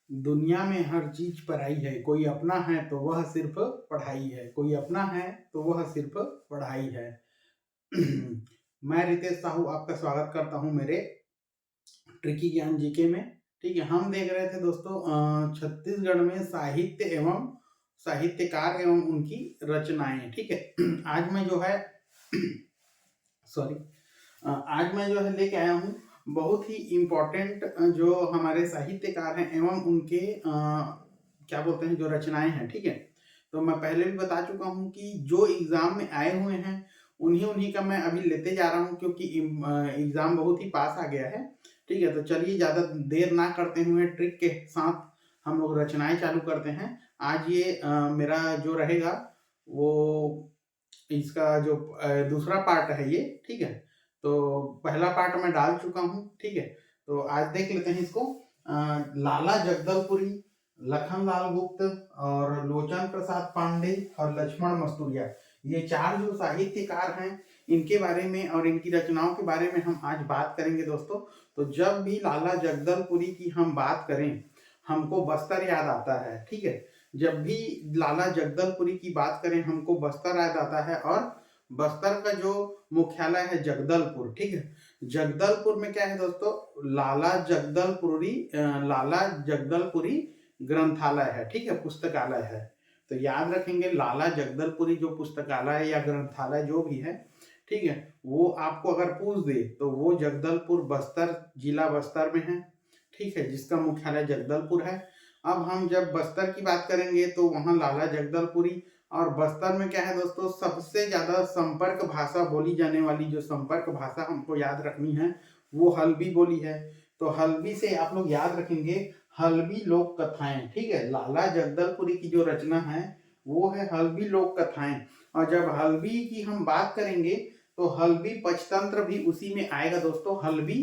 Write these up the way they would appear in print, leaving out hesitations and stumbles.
दुनिया में हर चीज पराई है, कोई अपना है तो वह सिर्फ पढ़ाई है, कोई अपना है तो वह सिर्फ पढ़ाई है। मैं रितेश साहू आपका स्वागत करता हूं मेरे ट्रिकी ज्ञान जीके में। ठीक है, हम देख रहे थे दोस्तों छत्तीसगढ़ में साहित्य एवं साहित्यकार एवं उनकी रचनाएं। ठीक है, आज मैं जो है सॉरी आज मैं जो है लेके आया हूँ बहुत ही इम्पोर्टेंट जो हमारे साहित्यकार हैं एवं उनके क्या बोलते हैं जो रचनाएं हैं। ठीक है, तो मैं पहले भी बता चुका हूँ कि जो एग्जाम में आए हुए हैं उन्हीं उन्हीं का मैं अभी लेते जा रहा हूँ, क्योंकि एग्जाम बहुत ही पास आ गया है। ठीक है, तो चलिए ज़्यादा देर ना करते हुए ट्रिक के साथ हम लोग रचनाएं चालू करते हैं। आज ये मेरा जो रहेगा वो इसका जो दूसरा पार्ट है ये। ठीक है, तो पहला पार्ट मैं डाल चुका हूँ। ठीक है, तो आज देख लेते हैं इसको। लाला जगदलपुरी, लखनलाल गुप्त और लोचन प्रसाद पांडे और लक्ष्मण मस्तूरिया, ये चार जो साहित्यकार हैं इनके बारे में और इनकी रचनाओं के बारे में हम आज बात करेंगे दोस्तों। तो जब भी लाला जगदलपुरी की हम बात करें हमको बस्तर याद आता है। ठीक है, जब भी लाला जगदलपुरी की बात करें हमको बस्तर याद आता है, और बस्तर का जो मुख्यालय है जगदलपुर। ठीक है, जगदलपुर में क्या है दोस्तों, लाला जगदलपुरी ग्रंथालय है। ठीक है, पुस्तकालय है। तो याद रखेंगे लाला जगदलपुरी जो पुस्तकालय या ग्रंथालय जो भी है, ठीक है, वो आपको अगर पूछ दे तो वो जगदलपुर बस्तर, जिला बस्तर में है। ठीक है, जिसका मुख्यालय जगदलपुर है। अब हम जब बस्तर की बात करेंगे तो वहाँ लाला जगदलपुरी, और बस्तर में क्या है दोस्तों, सबसे ज्यादा संपर्क भाषा बोली जाने वाली जो संपर्क भाषा हमको याद रखनी है वो हल्बी बोली है। तो हल्बी से आप लोग याद रखेंगे हल्बी लोक कथाएं। ठीक है, लाला जगदलपुरी की जो रचना है वो है हल्बी लोक कथाएं। और जब हल्बी की हम बात करेंगे तो हल्बी पंचतंत्र भी उसी में आएगा दोस्तों, हल्बी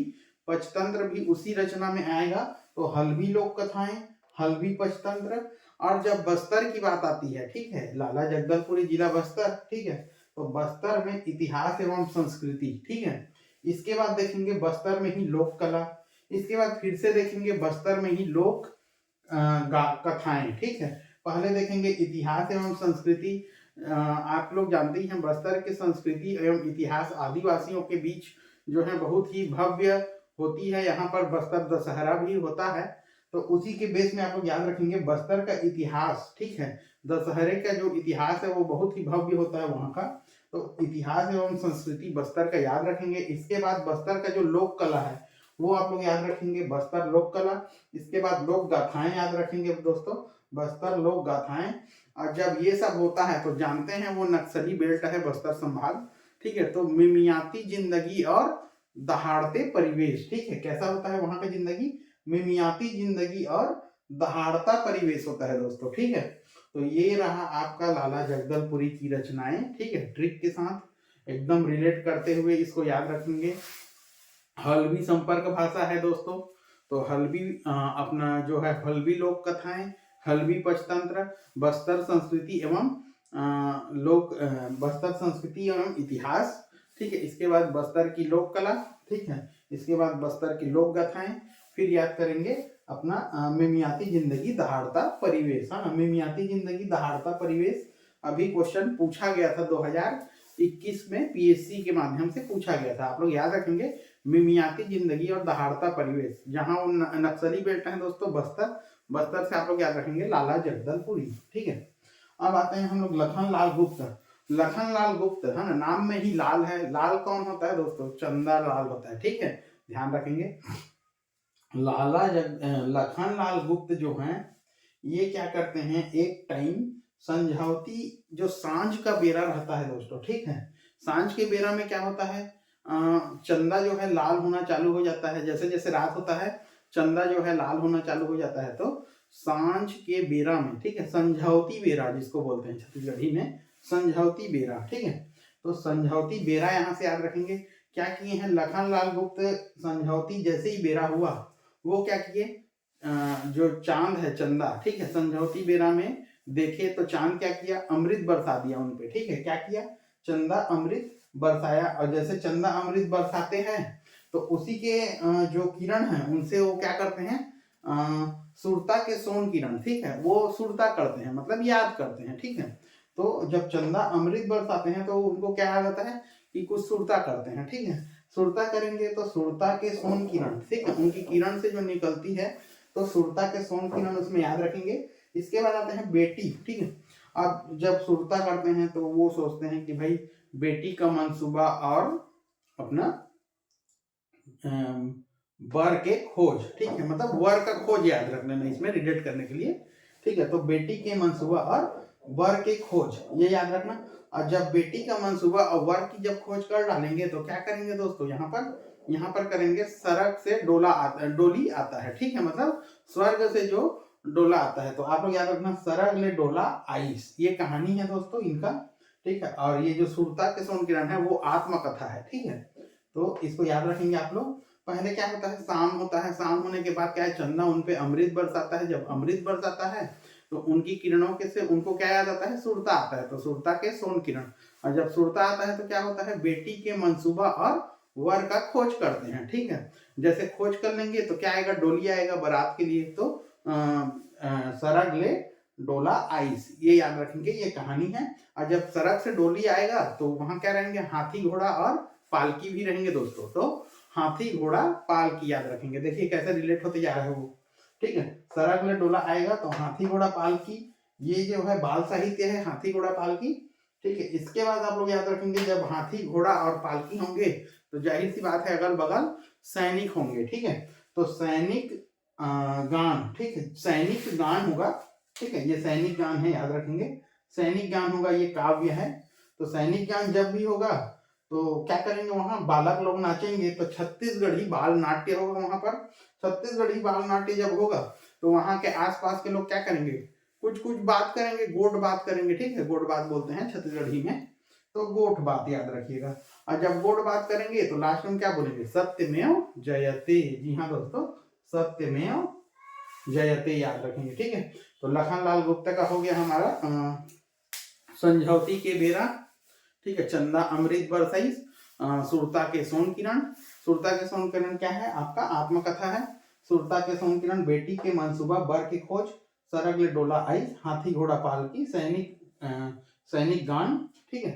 पंचतंत्र भी उसी रचना में आएगा। तो हल्बी लोक कथाएं, हल्बी पंचतंत्र। और जब बस्तर की बात आती है, ठीक है, लाला जगदलपुरी जिला बस्तर, ठीक है, तो बस्तर में इतिहास एवं संस्कृति। ठीक है, इसके बाद देखेंगे बस्तर में ही लोक कला, इसके बाद फिर से देखेंगे बस्तर में ही लोक कथाएं। ठीक है, पहले देखेंगे इतिहास एवं संस्कृति। आप लोग जानते ही हैं बस्तर की संस्कृति एवं इतिहास आदिवासियों के बीच जो है बहुत ही भव्य होती है। यहाँ पर बस्तर दशहरा भी होता है, तो उसी के बेस में आप लोग याद रखेंगे बस्तर का इतिहास। ठीक है, दशहरे का जो इतिहास है वो बहुत ही भव्य होता है वहाँ का। तो इतिहास एवं संस्कृति बस्तर का याद रखेंगे। इसके बाद बस्तर का जो लोक कला है वो आप लोग याद रखेंगे, बस्तर लोक कला। इसके बाद लोक गाथाएं याद रखेंगे दोस्तों, बस्तर लोक गाथाएं। और जब ये सब होता है तो जानते हैं वो नक्सली बेल्ट है बस्तर संभाग। ठीक है, तो मिमियाती जिंदगी और दहाड़ते परिवेश। ठीक है, कैसा होता है वहां का जिंदगी, मिमियाती जिंदगी और दहाड़ता परिवेश होता है दोस्तों। ठीक है, तो ये रहा आपका लाला जगदलपुरी की रचनाएं। ठीक है, ट्रिक के साथ एकदम रिलेट करते हुए इसको याद रखेंगे। हल्बी संपर्क भाषा है दोस्तों, तो हल्बी अपना जो है हल्बी लोक कथाएं, हल्बी पंचतंत्र, बस्तर संस्कृति एवं बस्तर संस्कृति एवं इतिहास। ठीक है, इसके बाद बस्तर की लोक कला। ठीक है, इसके बाद बस्तर की लोक गाथाएं, फिर याद करेंगे अपना मिमियाती जिंदगी दहाड़ता परिवेश। हाँ, मिमियाती जिंदगी दहाड़ता परिवेश अभी क्वेश्चन पूछा गया था 2021 में, पीएससी के माध्यम से पूछा गया था। आप लोग याद रखेंगे मिमियाती जिंदगी और दहाड़ता परिवेश, जहां वो नक्सली बेल्ट है दोस्तों बस्तर, बस्तर से आप लोग याद रखेंगे लाला जगदलपुरी। ठीक है, अब आते हैं हम लोग लखनलाल गुप्त। लखनलाल गुप्त है ना, नाम में ही लाल है। लाल कौन होता है दोस्तों, चंदा लाल होता है। ठीक है, ध्यान रखेंगे। लखनलाल गुप्त जो हैं ये क्या करते हैं, एक टाइम संझौती जो सांझ का बेरा रहता है दोस्तों। ठीक है, सांझ के बेरा में क्या होता है, चंदा जो है लाल होना चालू हो जाता है। जैसे जैसे रात होता है चंदा जो है लाल होना चालू हो जाता है। तो सांझ के बेरा में, ठीक है, संझौती बेरा जिसको बोलते हैं छत्तीसगढ़ी में, संझौती बेरा। ठीक है, तो संझौती बेरा यहाँ से याद रखेंगे। क्या किए हैं लखनलाल गुप्त, संझौती जैसे ही बेरा हुआ वो क्या किए, जो चांद है चंदा, ठीक है, समझौती बेरा में देखे तो चांद क्या किया, अमृत बरसा दिया उन पे। ठीक है, क्या किया, चंदा अमृत बरसाया। और जैसे चंदा अमृत बरसाते हैं तो उसी के जो किरण है उनसे वो क्या करते हैं, सुरता के सोन किरण, ठीक है, वो सुरता करते हैं मतलब याद करते हैं, ठीक है। तो जब चंदा अमृत बरसाते हैं तो उनको क्या याद आता है कि कुछ सुरता करते हैं, ठीक है। सुरता करेंगे तो सुरता के सोन किरण, ठीक है, उनकी किरण से जो निकलती है तो सुरता के सोन किरण उसमें याद रखेंगे। इसके बाद आते हैं बेटी, ठीक है। अब जब सुरता करते हैं तो वो सोचते हैं कि भाई बेटी का मंसूबा और अपना वर के खोज, ठीक है, मतलब वर का खोज याद रख लेना इसमें रिलेट करने के लिए, ठीक है। तो बेटी के मंसूबा और वर के खोज ये याद रखना। और जब बेटी का मंसूबा और वर की जब खोज कर डालेंगे तो क्या करेंगे दोस्तों, यहाँ पर करेंगे सरक से डोली आता है, ठीक है, मतलब स्वर्ग से जो डोला आता है। तो आप लोग याद रखना सरग ले डोला आइस, ये कहानी है दोस्तों इनका, ठीक है। और ये जो सुरता के सोन किरण है वो आत्मकथा है, ठीक है। तो इसको याद रखेंगे आप लोग। पहले क्या होता है, शाम होता है, शाम होने के बाद क्या है, चंदा उन पे अमृत बरसाता है। जब अमृत बरसाता है तो उनकी किरणों के से उनको क्या याद आता है, सुरता आता है, तो सुरता के सोन किरण। और जब सुरता आता है तो क्या होता है, बेटी के मंसूबा और वर का खोज करते हैं, ठीक है। जैसे खोज कर लेंगे तो क्या आएगा, डोली आएगा बारात के लिए, तो सरग ले डोला आइस, ये याद रखेंगे, ये कहानी है। और जब सड़क से डोली आएगा तो वहां क्या रहेंगे, हाथी घोड़ा और पालकी भी रहेंगे दोस्तों। तो हाथी घोड़ा पालकी याद रखेंगे, देखिए कैसे रिलेट होते जा रहा है वो, ठीक है। सड़क में डोला आएगा तो हाथी घोड़ा पालकी, ये जो है बाल साहित्य है, हाथी घोड़ा पालकी, ठीक है। इसके बाद आप लोग याद रखेंगे जब हाथी घोड़ा और पालकी होंगे तो जाहिर सी बात है अगल बगल सैनिक होंगे, ठीक है। तो सैनिक गान, ठीक है, सैनिक गान होगा, ठीक है, ये सैनिक गान है, याद रखेंगे, सैनिक गान होगा, ये काव्य है। तो सैनिक गान जब भी होगा तो क्या करेंगे, वहां बालक लोग नाचेंगे, तो छत्तीसगढ़ी बाल नाट्य होगा वहां पर। छत्तीसगढ़ी बाल नाट्य जब होगा तो वहां के आसपास के लोग क्या करेंगे, कुछ कुछ बात करेंगे, गोट बात करेंगे, ठीक है, गोट बात बोलते हैं छत्तीसगढ़ी में, तो गोट बात याद रखिएगा। और जब गोट बात करेंगे तो लास्ट में क्या बोलेंगे, सत्यमेव जयते, जी हाँ दोस्तों, सत्यमेव जयते याद रखेंगे, ठीक है। तो लखनलाल गुप्ता का हो गया हमारा समझौती के बेरा, ठीक है, चंदा अमृत बरसाई, सुरता के सोन किरण। सुरता के सोन किरण क्या है, आपका आत्मकथा है। सुरता के सोन किरण, बेटी के मंसूबा, बर की खोज, सरग ले डोला आइस, हाथी घोड़ा पालकी, सैनिक गान, ठीक है,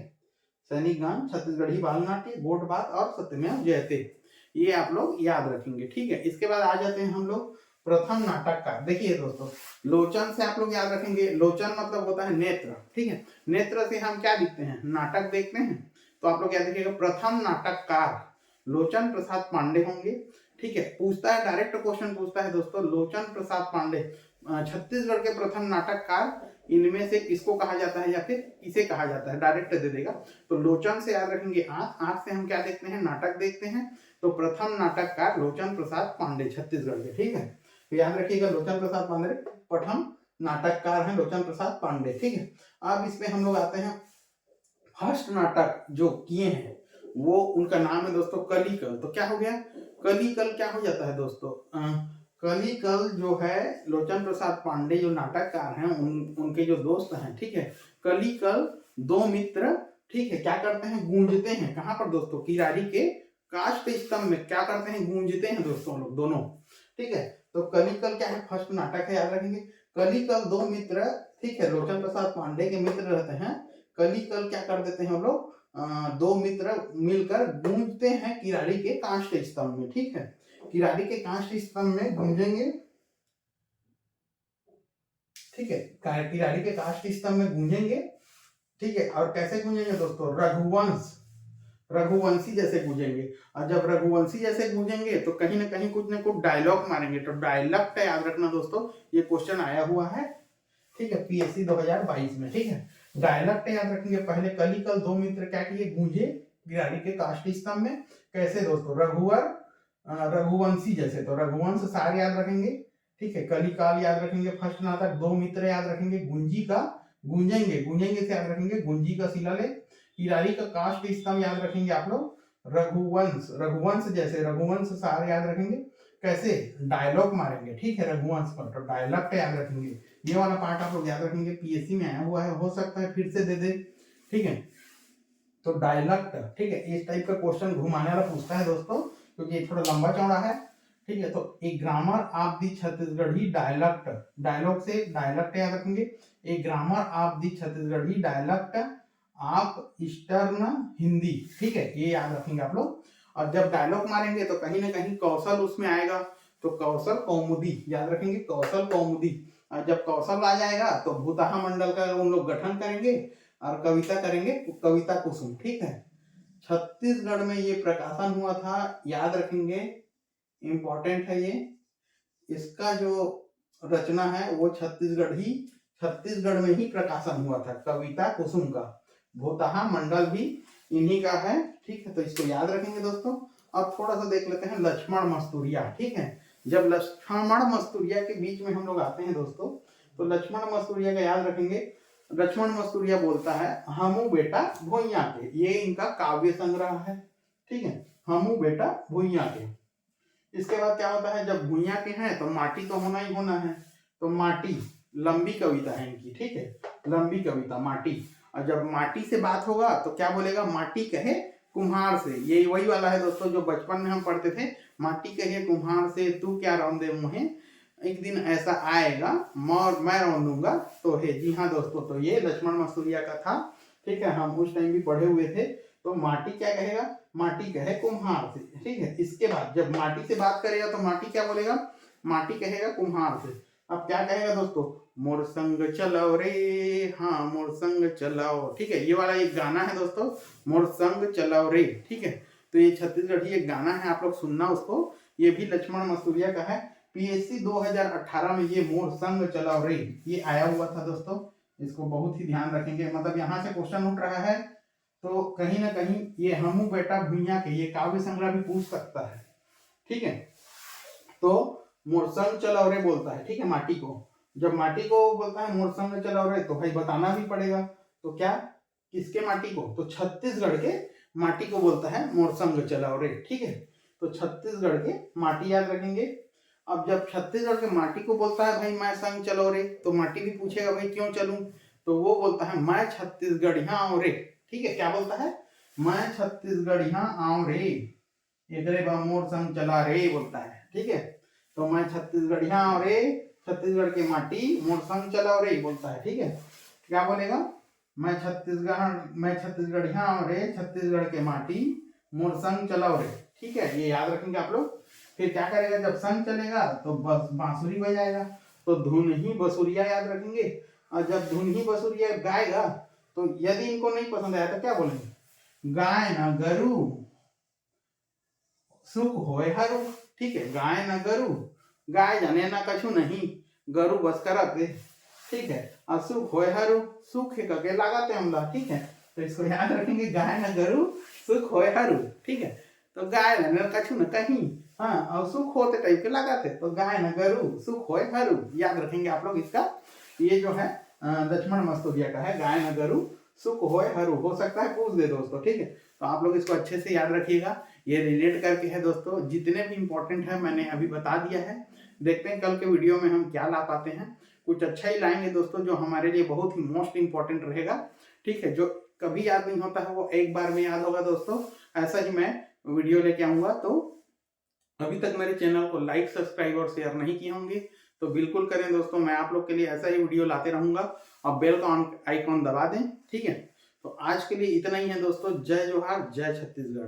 सैनिक गान, छत्तीसगढ़ी बाल नाट्य, गोट बात और सत्यमेव जयते, ये आप लोग याद रखेंगे, ठीक है। इसके बाद आ जाते हैं हम लोग प्रथम नाटक का। देखिए दोस्तों, लोचन से आप लोग याद रखेंगे, लोचन मतलब होता है नेत्र, ठीक है, नेत्र से हम क्या दिखते हैं, नाटक देखते हैं। तो आप लोग याद रखिएगा प्रथम नाटककार लोचन प्रसाद पांडे होंगे, ठीक है। पूछता है, डायरेक्ट क्वेश्चन पूछता है दोस्तों, लोचन प्रसाद पांडे छत्तीसगढ़ के प्रथम नाटककार इनमें से किसको कहा जाता है या फिर किसे कहा जाता है, डायरेक्ट दे देगा। तो लोचन से याद रखेंगे आंख, आंख से हम क्या देखते हैं, नाटक देखते हैं। तो प्रथम नाटककार लोचन प्रसाद पांडे छत्तीसगढ़ के, ठीक है। तो याद रखिएगा लोचन प्रसाद पांडे प्रथम नाटककार हैं, लोचन प्रसाद पांडे, ठीक है। अब इसमें हम लोग आते हैं फर्स्ट नाटक जो किए हैं वो, उनका नाम है दोस्तों कलिकल। तो क्या हो गया, कलिकल क्या हो जाता है दोस्तों, कलिकल जो है लोचन प्रसाद पांडे जो नाटककार हैं उनके जो दोस्त हैं, ठीक है, कलिकल दो मित्र, ठीक है, क्या करते हैं, गूंजते हैं, कहाँ पर दोस्तों, किरारी के काष्ठ स्तंभ में क्या करते हैं, गूंजते हैं दोस्तों लोग दोनों, ठीक है। तो कलिकल क्या है, फर्स्ट नाटक है, याद रखेंगे। कलिकल दो मित्र, ठीक है, लोचन प्रसाद पांडे के मित्र रहते हैं। कलिकल क्या कर देते हैं हम लोग, दो मित्र मिलकर गूंजते हैं किरारी के काष्ठ स्तंभ में, ठीक है, किरारी के काष्ठ स्तंभ में गूंजेंगे, ठीक है, किरारी के काष्ठ स्तंभ में गूंजेंगे, ठीक है। और कैसे गूंजेंगे दोस्तों, रघुवंशी जैसे गूंजेंगे। और जब रघुवंशी जैसे गूंजेंगे तो कहीं ना कहीं कुछ ना कुछ डायलॉग मारेंगे। तो डायलॉग का याद रखना दोस्तों, ये क्वेश्चन आया हुआ है, ठीक है, पीएससी 2022 में, ठीक है। डायलॉग का याद रखेंगे, पहले कलिकल दो मित्र क्या किए, गूंजे किरारी के काष्ठ स्तंभ में, कैसे दोस्तों, रघुवंशी जैसे, तो रघुवंश सार याद रखेंगे, ठीक है। कलिकाल याद रखेंगे, फर्स्ट नाटक, दो मित्र याद रखेंगे, गुंजी का गूंजेंगे, गूंजेंगे से याद रखेंगे, गुंजी का शिलालेख, किरारी का काष्ठ स्तंभ याद रखेंगे आप लोग, रघुवंश जैसे, रघुवंश सार याद रखेंगे, कैसे, डायलॉग मारेंगे, ठीक है, रघुवंश पर। तो डायलॉग का याद रखेंगे, ये वाला पार्ट आप लोग याद रखेंगे, पीएससी में आया हुआ है, हो सकता है फिर से दे दे, ठीक है। तो डायलॉग, ठीक है, इस टाइप का क्वेश्चन घुमाने वाला पूछता है दोस्तों, क्योंकि ये थोड़ा लंबा चौड़ा है, ठीक है। तो a grammar of the Chhattisgarhi dialect, dialogue से डायलेक्ट याद रखेंगे, a grammar of the Chhattisgarhi dialect of eastern Hindi, ठीक है, ये याद रखेंगे आप लोग। और जब डायलॉग मारेंगे तो कहीं ना कहीं कौशल उसमें आएगा, तो कौशल कौमुदी याद रखेंगे, कौशल कौमुदी। और जब कौशल आ जाएगा तो भूतहा मंडल का उन लोग गठन करेंगे और कविता करेंगे, कविता कुसुम, ठीक है। छत्तीसगढ़ में ये प्रकाशन हुआ था, याद रखेंगे, इम्पोर्टेंट है ये। इसका जो रचना है वो छत्तीसगढ़ में ही प्रकाशन हुआ था, कविता कुसुम का। भूतहा मंडल भी इन्हीं का है, ठीक है। तो इसको याद रखेंगे दोस्तों। अब थोड़ा सा देख लेते हैं लक्ष्मण मस्तूरिया, ठीक है। जब लक्ष्मण मस्तूरिया के बीच में हम लोग आते हैं दोस्तों, तो लक्ष्मण मस्तूरिया का याद रखेंगे। लक्ष्मण मस्तूरिया बोलता है हमू बेटा भुइयां के, ये इनका काव्य संग्रह है, ठीक है, हमू बेटा भुइयां के। इसके बाद क्या होता है, जब भुइयां के हैं तो माटी तो होना ही होना है, तो माटी, लंबी कविता है इनकी, ठीक है, लंबी कविता माटी। और जब माटी से बात होगा तो क्या बोलेगा, माटी कहे कुम्हार से, ये वही वाला है दोस्तों जो बचपन में हम पढ़ते थे, माटी कहे कुम्हार से तू क्या रौंदे मुहे, एक दिन ऐसा आएगा मैं रौंदूंगा तो है। जी हाँ दोस्तों, तो ये लक्ष्मण मस्तूरिया का था, ठीक है, हम उस टाइम भी पढ़े हुए थे। तो माटी क्या कहेगा, माटी कहे कुम्हार से, ठीक है। इसके बाद जब माटी से बात करेगा तो माटी क्या बोलेगा, माटी कहेगा कुम्हार से। अब क्या कहेगा दोस्तों, मोर संग चलाओ रे, हाँ मोर संग चलाओ, ठीक है, ये वाला एक गाना है दोस्तों, मोर संग चलाओ रे, ठीक है। तो ये छत्तीसगढ़ी एक गाना है, आप लोग सुनना उसको, ये भी लक्ष्मण मस्तूरिया का है। पीएससी 2018 में ये मोर संग चलाओ रे ये आया हुआ था दोस्तों, इसको बहुत ही ध्यान रखेंगे, मतलब यहाँ से क्वेश्चन उठ रहा है तो कहीं ना कहीं ये हमू बेटा भुइयां के, ये काव्य संग्रह भी पूछ सकता है, ठीक है। तो मोरसंग चलाओ रे बोलता है, ठीक है, माटी को। जब माटी को बोलता है मोरसंग चलाओ रे तो भाई बताना भी पड़ेगा, तो क्या, किसके माटी को, तो छत्तीसगढ़ के माटी को बोलता है मोरसंग चलाओ रे, ठीक है। तो छत्तीसगढ़ के माटी याद रखेंगे। अब जब छत्तीसगढ़ के माटी को बोलता है भाई मैं संग चलो रे, तो माटी भी पूछेगा भाई क्यों चलूं, तो वो बोलता है मैं छत्तीसगढ़िया आऊं रे, ठीक है। क्या बोलता है, मैं छत्तीसगढ़िया आऊं रे, एकरे बा मोर संग चला रे बोलता है, ठीक है। तो मैं छत्तीसगढ़िया आऊं रे, छत्तीसगढ़ की माटी मोर संग चलाओ रे बोलता है, ठीक है। क्या बोलेगा, मैं छत्तीसगढ़िया आऊं रे, छत्तीसगढ़ के माटी मोर संग चलाओ रे, ठीक है, ये याद रखेंगे आप लोग। फिर क्या करेगा, जब संग चलेगा तो बस बांसुरी बजाएगा, तो धुन ही बसुरिया याद रखेंगे। और जब धुन ही बसुरिया गाएगा तो यदि इनको नहीं पसंद आया तो क्या बोलेंगे, गाय ना गरु सुख होए हरू, ठीक है, गाय ना गरु, गाय जाने ना कछु नहीं, गरु बस करते, ठीक है, और सुख होए हरू, सुख के लगाते हमला, ठीक है। तो इसको याद रखेंगे, गाय ना गरु सुख होए हरू, ठीक है। तो गाय ना कछु न कहीं, हाँ, और सुख होते टाइप के लगाते, तो गाय न गरु सुख होए हरू, याद रखेंगे आप लोग इसका। ये जो है लक्ष्मण मस्तूरिया का है, गाय न गरु सुख होए हरू, हो सकता है पूछ दे दोस्तों, ठीक है। तो आप लोग इसको अच्छे से याद रखिएगा, ये रिलेट करके है दोस्तों, जितने भी इंपॉर्टेंट है मैंने अभी बता दिया है। देखते हैं कल के वीडियो में हम क्या ला पाते हैं, कुछ अच्छा ही लाएंगे दोस्तों जो हमारे लिए बहुत ही मोस्ट इंपॉर्टेंट रहेगा, ठीक है। जो कभी याद नहीं होता है वो एक बार में याद होगा दोस्तों, ऐसा ही मैं वीडियो लेके आऊंगा। तो अभी तक मेरे चैनल को लाइक सब्सक्राइब और शेयर नहीं किए होंगे तो बिल्कुल करें दोस्तों, मैं आप लोग के लिए ऐसा ही वीडियो लाते रहूंगा। और बेल का आइकॉन दबा दें, ठीक है। तो आज के लिए इतना ही है दोस्तों, जय जोहार, जय छत्तीसगढ़।